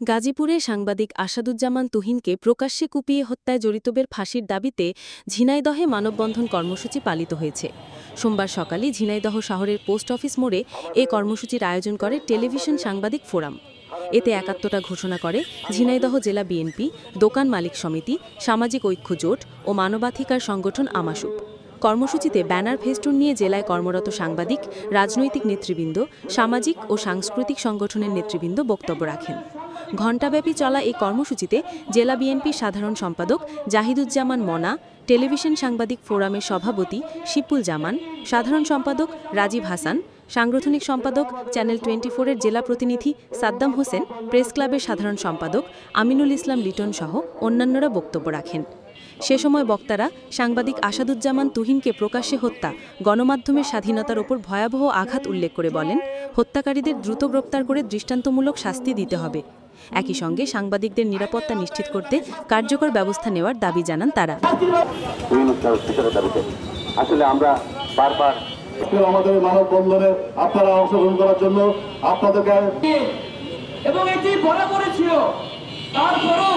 গাজীপুরে সাংবাদিক আসাদুজ্জামান তুহিনকে প্রকাশ্যে কুপিয়ে হত্যায় জড়িতদের ফাঁসির দাবিতে ঝিনাইদহে মানববন্ধন কর্মসূচি পালিত হয়েছে। সোমবার সকালে ঝিনাইদহ শহরের পোস্ট অফিস মোড়ে এ কর্মসূচির আয়োজন করে টেলিভিশন সাংবাদিক ফোরাম। এতে একাত্মতা ঘোষণা করে ঝিনাইদহ জেলা বিএনপি, দোকান মালিক সমিতি, সামাজিক ঐক্য জোট ও মানবাধিকার সংগঠন আমাসুপ। কর্মসূচিতে ব্যানার ফেস্টুন নিয়ে জেলায় কর্মরত সাংবাদিক, রাজনৈতিক নেতৃবৃন্দ, সামাজিক ও সাংস্কৃতিক সংগঠনের নেতৃবৃন্দ বক্তব্য রাখেন। ঘণ্টাব্যাপী চলা এই কর্মসূচিতে জেলা বিএনপির সাধারণ সম্পাদক জাহিদুজ্জামান মনা, টেলিভিশন সাংবাদিক ফোরামের সভাপতি শিপুল জামান, সাধারণ সম্পাদক রাজীব হাসান, সাংগঠনিক সম্পাদক চ্যানেল 24-এর জেলা প্রতিনিধি সাদ্দাম হোসেন, প্রেস ক্লাবের সাধারণ সম্পাদক আমিনুল ইসলাম লিটন সহ অন্যান্যরা বক্তব্য রাখেন। সে সময় বক্তারা সাংবাদিক আসাদুজ্জামান তুহিনকে প্রকাশ্যে হত্যা গণমাধ্যমের স্বাধীনতার ওপর ভয়াবহ আঘাত উল্লেখ করে বলেন, হত্যাকারীদের দ্রুত গ্রেপ্তার করে দৃষ্টান্তমূলক শাস্তি দিতে হবে। একই সঙ্গে সাংবাদিকদের নিরাপত্তা নিশ্চিত করতে কার্যকর ব্যবস্থা নেওয়ার দাবি জানান তারা। আসলে আমরা বারবার আমাদের মানববন্ধনে আপনারা অংশগ্রহণ করার জন্য আপনাদেরকে এবং এটি বলা করেছিল, তারপরও